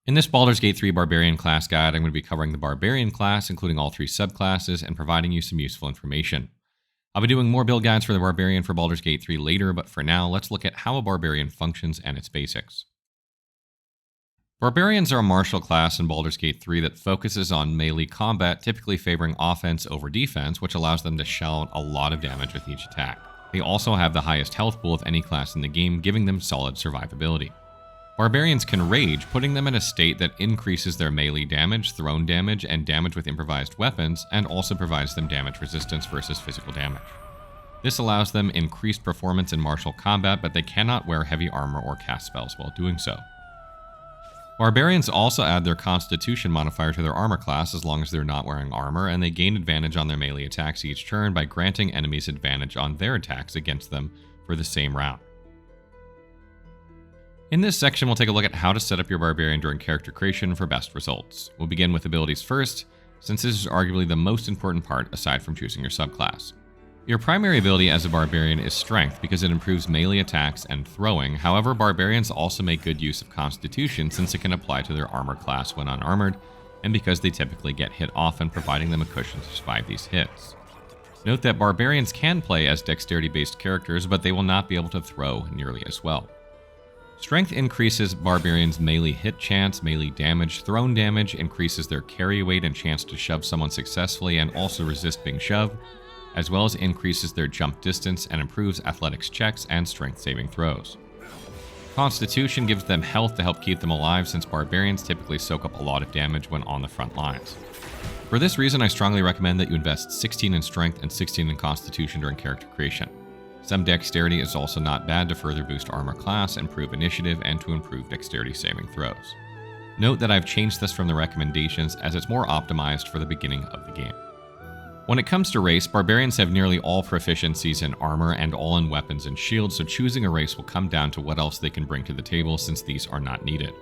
In this Baldur's Gate 3 Barbarian Class guide, I'm going to be covering the Barbarian Class, including all 3 subclasses, and providing you some useful information. I'll be doing more build guides for the Barbarian for Baldur's Gate 3 later, but for now, let's look at how a Barbarian functions and its basics. Barbarians are a martial class in Baldur's Gate 3 that focuses on melee combat, typically favoring offense over defense, which allows them to shell out a lot of damage with each attack. They also have the highest health pool of any class in the game, giving them solid survivability. Barbarians can rage, putting them in a state that increases their melee damage, thrown damage, and damage with improvised weapons, and also provides them damage resistance versus physical damage. This allows them increased performance in martial combat, but they cannot wear heavy armor or cast spells while doing so. Barbarians also add their Constitution modifier to their armor class as long as they're not wearing armor, and they gain advantage on their melee attacks each turn by granting enemies advantage on their attacks against them for the same round. In this section, we'll take a look at how to set up your Barbarian during character creation for best results. We'll begin with abilities first, since this is arguably the most important part aside from choosing your subclass. Your primary ability as a Barbarian is Strength because it improves melee attacks and throwing. However, Barbarians also make good use of Constitution since it can apply to their armor class when unarmored, and because they typically get hit often, providing them a cushion to survive these hits. Note that Barbarians can play as dexterity-based characters, but they will not be able to throw nearly as well. Strength increases Barbarians' melee hit chance, melee damage, thrown damage, increases their carry weight and chance to shove someone successfully and also resist being shoved, as well as increases their jump distance and improves athletics checks and strength saving throws. Constitution gives them health to help keep them alive since Barbarians typically soak up a lot of damage when on the front lines. For this reason, I strongly recommend that you invest 16 in Strength and 16 in Constitution during character creation. Some Dexterity is also not bad to further boost armor class, improve initiative, and to improve dexterity saving throws. Note that I've changed this from the recommendations as it's more optimized for the beginning of the game. When it comes to race, Barbarians have nearly all proficiencies in armor and all in weapons and shields, so choosing a race will come down to what else they can bring to the table since these are not needed.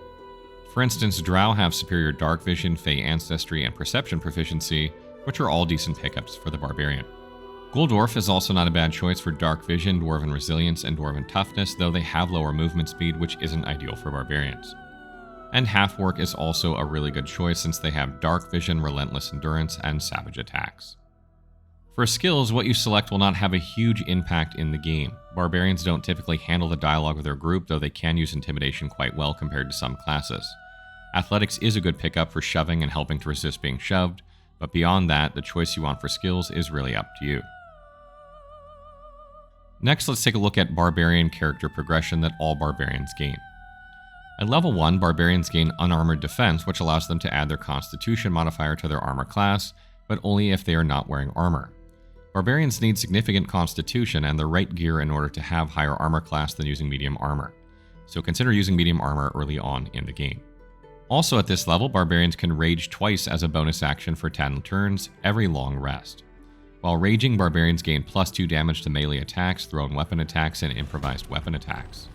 For instance, Drow have superior Dark Vision, Fey Ancestry, and Perception proficiency, which are all decent pickups for the Barbarian. Ghoul-Dwarf is also not a bad choice for Dark Vision, Dwarven Resilience, and Dwarven Toughness, though they have lower movement speed, which isn't ideal for Barbarians. And Half-Orc is also a really good choice since they have Dark Vision, Relentless Endurance, and Savage Attacks. For skills, what you select will not have a huge impact in the game. Barbarians don't typically handle the dialogue of their group, though they can use Intimidation quite well compared to some classes. Athletics is a good pickup for shoving and helping to resist being shoved, but beyond that, the choice you want for skills is really up to you. Next, let's take a look at Barbarian character progression that all Barbarians gain. At level 1, Barbarians gain Unarmored Defense, which allows them to add their Constitution modifier to their armor class, but only if they are not wearing armor. Barbarians need significant Constitution and the right gear in order to have higher armor class than using medium armor, so consider using medium armor early on in the game. Also at this level, Barbarians can rage twice as a bonus action for 10 turns every long rest. While raging, Barbarians gain +2 damage to melee attacks, thrown weapon attacks, and improvised weapon attacks.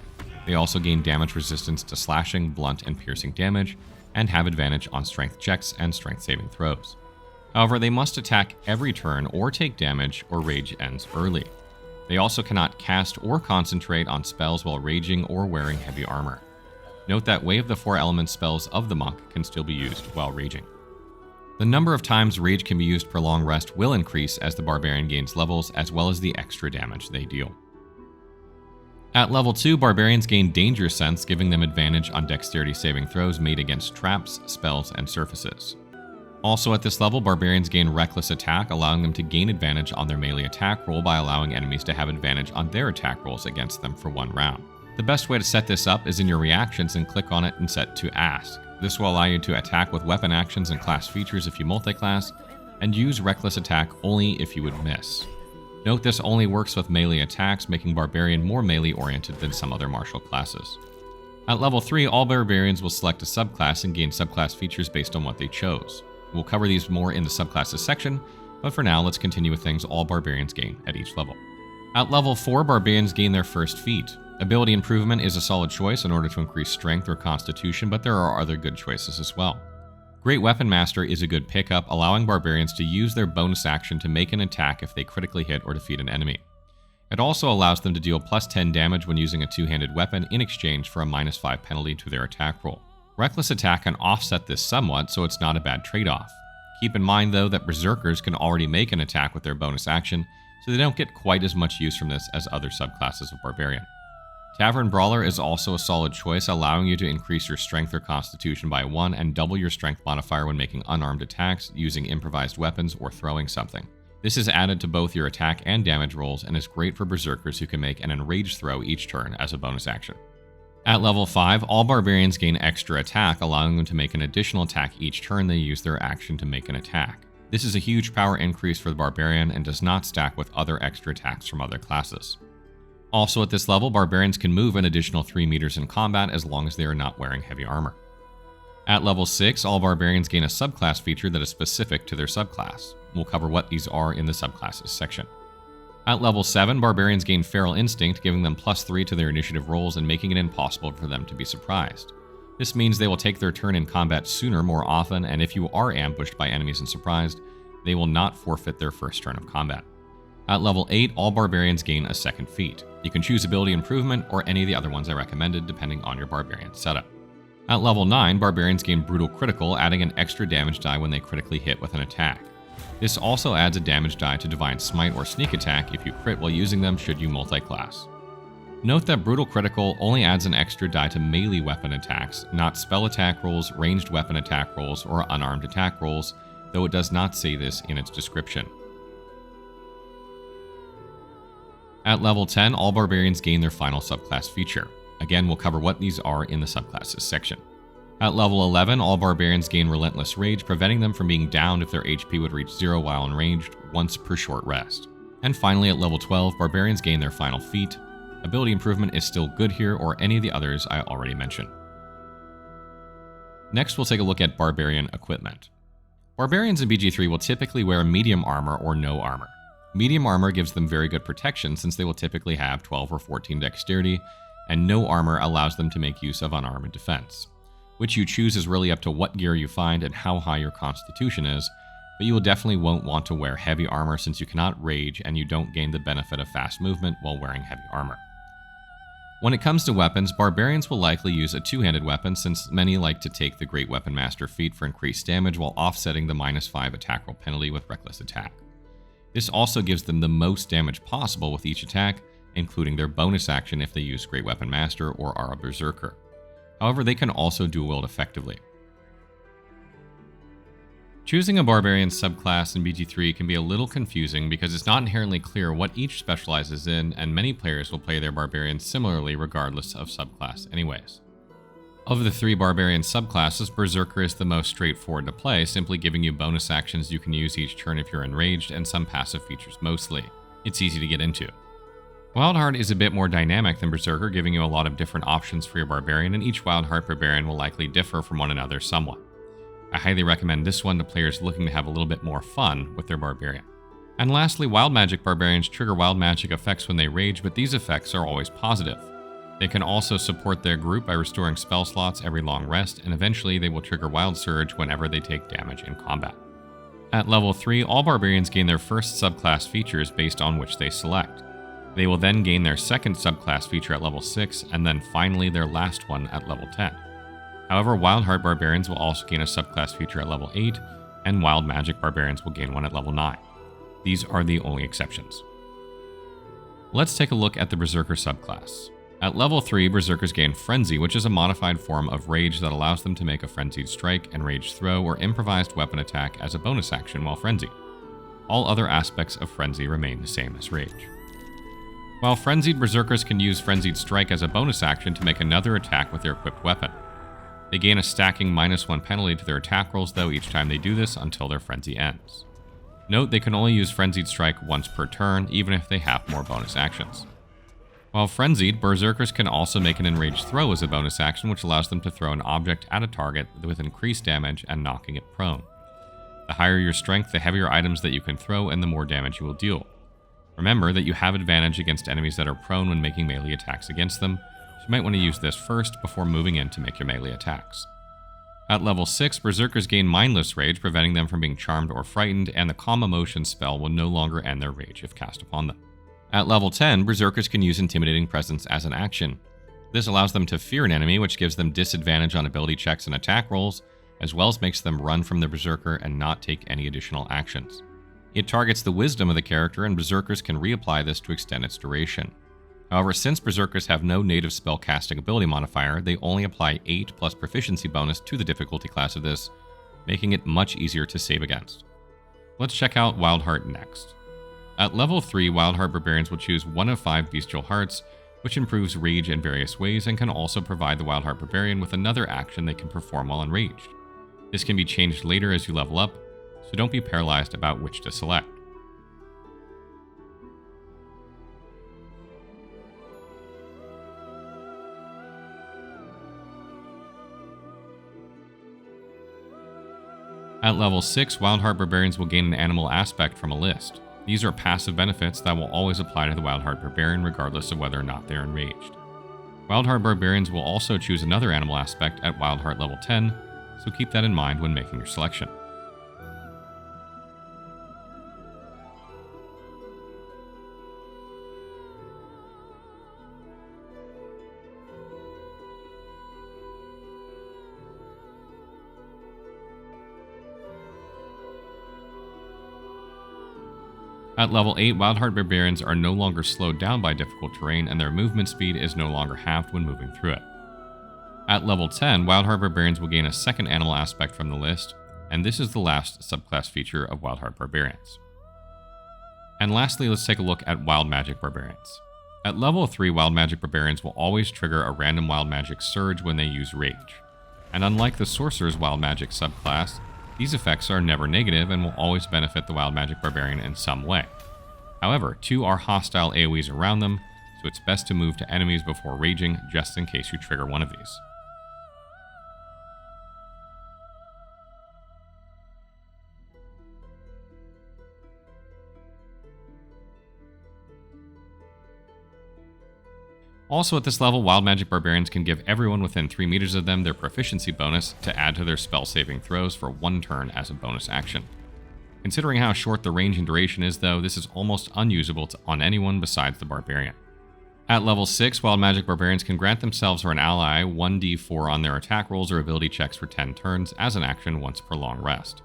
They also gain damage resistance to slashing, blunt, and piercing damage, and have advantage on strength checks and strength saving throws. However, they must attack every turn or take damage, or rage ends early. They also cannot cast or concentrate on spells while raging or wearing heavy armor. Note that Way of the Four Elements spells of the monk can still be used while raging. The number of times rage can be used per long rest will increase as the Barbarian gains levels, as well as the extra damage they deal. At level 2, Barbarians gain Danger Sense, giving them advantage on dexterity saving throws made against traps, spells, and surfaces. Also at this level, Barbarians gain Reckless Attack, allowing them to gain advantage on their melee attack roll by allowing enemies to have advantage on their attack rolls against them for one round. The best way to set this up is in your reactions and click on it and set to Ask. This will allow you to attack with weapon actions and class features if you multiclass, and use Reckless Attack only if you would miss. Note this only works with melee attacks, making Barbarian more melee-oriented than some other martial classes. At level 3, all Barbarians will select a subclass and gain subclass features based on what they chose. We'll cover these more in the subclasses section, but for now, let's continue with things all Barbarians gain at each level. At level 4, Barbarians gain their first feat. Ability Improvement is a solid choice in order to increase strength or constitution, but there are other good choices as well. Great Weapon Master is a good pickup, allowing Barbarians to use their bonus action to make an attack if they critically hit or defeat an enemy. It also allows them to deal +10 damage when using a two-handed weapon in exchange for a -5 penalty to their attack roll. Reckless attack can offset this somewhat, so it's not a bad trade-off. Keep in mind though that Berserkers can already make an attack with their bonus action, so they don't get quite as much use from this as other subclasses of Barbarian. Tavern Brawler is also a solid choice, allowing you to increase your strength or constitution by 1 and double your strength modifier when making unarmed attacks using improvised weapons or throwing something. This is added to both your attack and damage rolls and is great for Berserkers who can make an enraged throw each turn as a bonus action. At level 5, all Barbarians gain extra attack, allowing them to make an additional attack each turn they use their action to make an attack. This is a huge power increase for the Barbarian and does not stack with other extra attacks from other classes. Also at this level, Barbarians can move an additional 3 meters in combat as long as they are not wearing heavy armor. At level 6, all Barbarians gain a subclass feature that is specific to their subclass. We'll cover what these are in the subclasses section. At level 7, Barbarians gain Feral Instinct, giving them +3 to their initiative rolls and making it impossible for them to be surprised. This means they will take their turn in combat sooner more often, and if you are ambushed by enemies and surprised, they will not forfeit their first turn of combat. At level 8, all Barbarians gain a second feat. You can choose Ability Improvement or any of the other ones I recommended depending on your Barbarian setup. At level 9, Barbarians gain Brutal Critical, adding an extra damage die when they critically hit with an attack. This also adds a damage die to Divine Smite or Sneak Attack if you crit while using them should you multi-class. Note that Brutal Critical only adds an extra die to melee weapon attacks, not spell attack rolls, ranged weapon attack rolls, or unarmed attack rolls, though it does not say this in its description. At level 10, all Barbarians gain their final subclass feature. Again, we'll cover what these are in the subclasses section. At level 11, all Barbarians gain Relentless Rage, preventing them from being downed if their HP would reach 0 while enraged, once per short rest. And finally, at level 12, Barbarians gain their final feat. Ability Improvement is still good here, or any of the others I already mentioned. Next, we'll take a look at Barbarian equipment. Barbarians in BG3 will typically wear medium armor or no armor. Medium armor gives them very good protection since they will typically have 12 or 14 dexterity, and no armor allows them to make use of unarmored defense. Which you choose is really up to what gear you find and how high your constitution is, but you will definitely won't want to wear heavy armor since you cannot rage and you don't gain the benefit of fast movement while wearing heavy armor. When it comes to weapons, Barbarians will likely use a two-handed weapon since many like to take the Great Weapon Master feat for increased damage while offsetting the -5 attack roll penalty with Reckless Attack. This also gives them the most damage possible with each attack, including their bonus action if they use Great Weapon Master or are a Berserker. However, they can also dual-wield effectively. Choosing a Barbarian subclass in BG3 can be a little confusing because it's not inherently clear what each specializes in, and many players will play their Barbarians similarly regardless of subclass anyways. Of the 3 Barbarian subclasses, Berserker is the most straightforward to play, simply giving you bonus actions you can use each turn if you're enraged and some passive features mostly. It's easy to get into. Wildheart is a bit more dynamic than Berserker, giving you a lot of different options for your Barbarian, and each Wildheart Barbarian will likely differ from one another somewhat. I highly recommend this one to players looking to have a little bit more fun with their Barbarian. And lastly, Wild Magic Barbarians trigger wild magic effects when they rage, but these effects are always positive. They can also support their group by restoring spell slots every long rest, and eventually they will trigger Wild Surge whenever they take damage in combat. At level 3, all Barbarians gain their first subclass features based on which they select. They will then gain their second subclass feature at level 6, and then finally their last one at level 10. However, Wildheart Barbarians will also gain a subclass feature at level 8, and Wild Magic Barbarians will gain one at level 9. These are the only exceptions. Let's take a look at the Berserker subclass. At level 3, Berserkers gain Frenzy, which is a modified form of Rage that allows them to make a Frenzied Strike, Enraged Throw, or Improvised Weapon Attack as a bonus action while frenzied. All other aspects of Frenzy remain the same as Rage. While Frenzied, Berserkers can use Frenzied Strike as a bonus action to make another attack with their equipped weapon. They gain a stacking -1 penalty to their attack rolls though each time they do this until their frenzy ends. Note they can only use Frenzied Strike once per turn, even if they have more bonus actions. While frenzied, Berserkers can also make an Enraged Throw as a bonus action, which allows them to throw an object at a target with increased damage and knocking it prone. The higher your strength, the heavier items that you can throw and the more damage you will deal. Remember that you have advantage against enemies that are prone when making melee attacks against them, so you might want to use this first before moving in to make your melee attacks. At level 6, Berserkers gain Mindless Rage, preventing them from being charmed or frightened, and the Calm Emotion spell will no longer end their rage if cast upon them. At level 10, Berserkers can use Intimidating Presence as an action. This allows them to fear an enemy, which gives them disadvantage on ability checks and attack rolls, as well as makes them run from the Berserker and not take any additional actions. It targets the wisdom of the character, and Berserkers can reapply this to extend its duration. However, since Berserkers have no native spell casting ability modifier, they only apply 8 plus proficiency bonus to the difficulty class of this, making it much easier to save against. Let's check out Wildheart next. At level 3, Wildheart Barbarians will choose 1 of 5 Bestial Hearts, which improves rage in various ways and can also provide the Wildheart Barbarian with another action they can perform while enraged. This can be changed later as you level up, so don't be paralyzed about which to select. At level 6, Wildheart Barbarians will gain an animal aspect from a list. These are passive benefits that will always apply to the Wildheart Barbarian regardless of whether or not they are enraged. Wildheart Barbarians will also choose another animal aspect at Wildheart level 10, so keep that in mind when making your selection. At level 8, Wildheart Barbarians are no longer slowed down by difficult terrain, and their movement speed is no longer halved when moving through it. At level 10, Wildheart Barbarians will gain a second animal aspect from the list, and this is the last subclass feature of Wildheart Barbarians. And lastly, let's take a look at Wild Magic Barbarians. At level 3, Wild Magic Barbarians will always trigger a random Wild Magic surge when they use Rage. And unlike the Sorcerer's Wild Magic subclass, these effects are never negative and will always benefit the Wild Magic Barbarian in some way. However, 2 are hostile AoEs around them, so it's best to move to enemies before raging just in case you trigger one of these. Also at this level, Wild Magic Barbarians can give everyone within 3 meters of them their proficiency bonus to add to their spell saving throws for 1 turn as a bonus action. Considering how short the range and duration is though, this is almost unusable on anyone besides the Barbarian. At level 6, Wild Magic Barbarians can grant themselves or an ally 1d4 on their attack rolls or ability checks for 10 turns as an action once per long rest.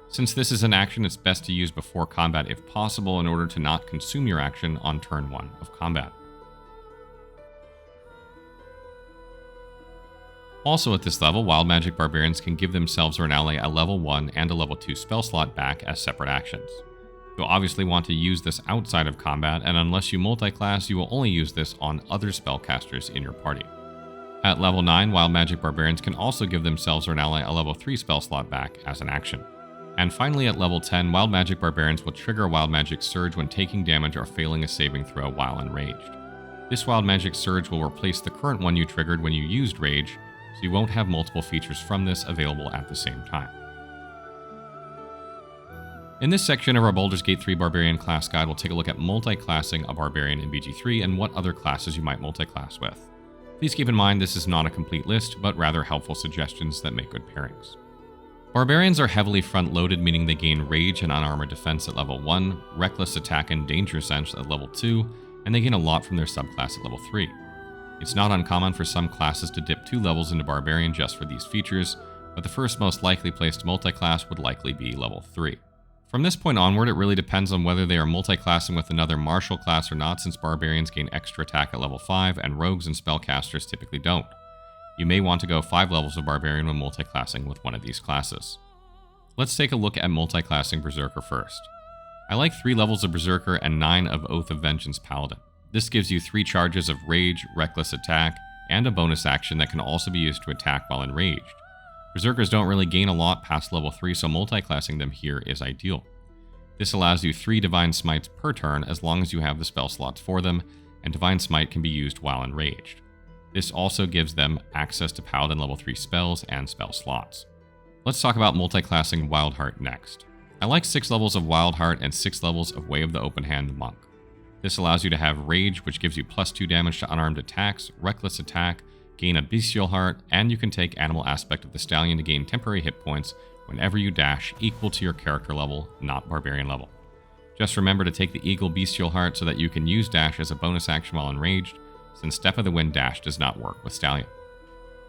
Since this is an action, it's best to use before combat if possible in order to not consume your action on turn 1 of combat. Also at this level, Wild Magic Barbarians can give themselves or an ally a level 1 and a level 2 spell slot back as separate actions. You'll obviously want to use this outside of combat, and unless you multi-class, you will only use this on other spellcasters in your party. At level 9, Wild Magic Barbarians can also give themselves or an ally a level 3 spell slot back as an action. And finally at level 10, Wild Magic Barbarians will trigger a Wild Magic Surge when taking damage or failing a saving throw while enraged. This Wild Magic Surge will replace the current one you triggered when you used Rage, so you won't have multiple features from this available at the same time. In this section of our Baldur's Gate 3 Barbarian Class Guide, we'll take a look at multi-classing a Barbarian in BG3 and what other classes you might multi-class with. Please keep in mind this is not a complete list, but rather helpful suggestions that make good pairings. Barbarians are heavily front-loaded, meaning they gain Rage and Unarmored Defense at level 1, Reckless Attack and Danger Sense at level 2, and they gain a lot from their subclass at level 3. It's not uncommon for some classes to dip 2 levels into Barbarian just for these features, but the first most likely placed multi-class would likely be level 3. From this point onward, it really depends on whether they are multi-classing with another martial class or not, since Barbarians gain extra attack at level 5, and Rogues and Spellcasters typically don't. You may want to go 5 levels of Barbarian when multi-classing with one of these classes. Let's take a look at multi-classing Berserker first. I like 3 levels of Berserker and 9 of Oath of Vengeance Paladin. This gives you 3 charges of Rage, Reckless Attack, and a bonus action that can also be used to attack while enraged. Berserkers don't really gain a lot past level 3, so multi-classing them here is ideal. This allows you 3 Divine Smites per turn as long as you have the spell slots for them, and Divine Smite can be used while enraged. This also gives them access to Paladin level 3 spells and spell slots. Let's talk about multi-classing Wildheart next. I like 6 levels of Wildheart and 6 levels of Way of the Open Hand Monk. This allows you to have Rage, which gives you +2 damage to unarmed attacks, Reckless Attack, gain a Bestial Heart, and you can take Animal Aspect of the Stallion to gain temporary hit points whenever you dash equal to your character level, not Barbarian level. Just remember to take the Eagle Bestial Heart so that you can use dash as a bonus action while enraged, since Step of the Wind dash does not work with Stallion.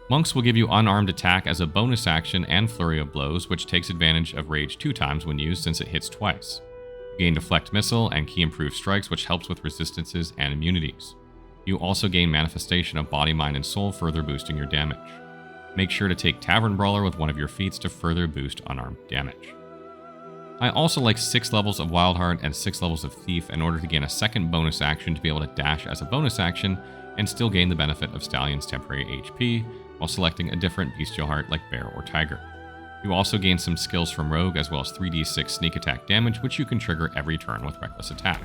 Monks will give you unarmed attack as a bonus action and Flurry of Blows, which takes advantage of rage 2 times when used since it hits twice. You gain Deflect Missile and Key Improved Strikes, which helps with resistances and immunities. You also gain Manifestation of Body, Mind, and Soul, further boosting your damage. Make sure to take Tavern Brawler with one of your feats to further boost unarmed damage. I also like 6 levels of Wildheart and 6 levels of Thief in order to gain a second bonus action to be able to dash as a bonus action and still gain the benefit of Stallion's temporary HP, while selecting a different bestial heart like Bear or Tiger. You also gain some skills from Rogue as well as 3d6 sneak attack damage, which you can trigger every turn with Reckless Attack.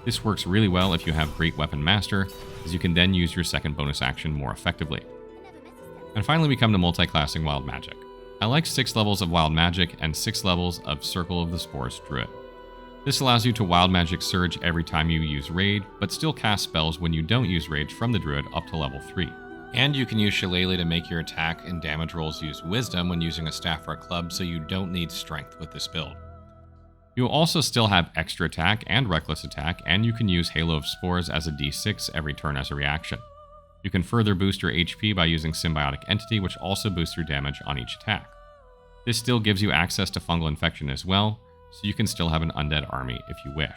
This works really well if you have Great Weapon Master, as you can then use your second bonus action more effectively. And finally we come to multi-classing Wild Magic. I like 6 levels of Wild Magic and 6 levels of Circle of the Spores Druid. This allows you to Wild Magic Surge every time you use Raid, but still cast spells when you don't use Rage from the Druid up to level 3. And you can use Shillelagh to make your attack and damage rolls use Wisdom when using a Staff or a Club, so you don't need Strength with this build. You'll also still have extra attack and reckless attack, and you can use Halo of Spores as a d6 every turn as a reaction. You can further boost your HP by using Symbiotic Entity, which also boosts your damage on each attack. This still gives you access to Fungal Infection as well, so you can still have an undead army if you wish.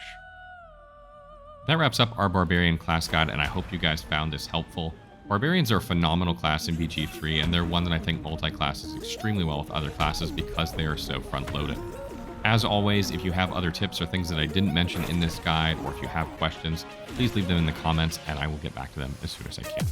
That wraps up our Barbarian class guide, and I hope you guys found this helpful. Barbarians are a phenomenal class in BG3, and they're one that I think multi-classes extremely well with other classes because they are so front-loaded. As always, if you have other tips or things that I didn't mention in this guide, or if you have questions, please leave them in the comments and I will get back to them as soon as I can.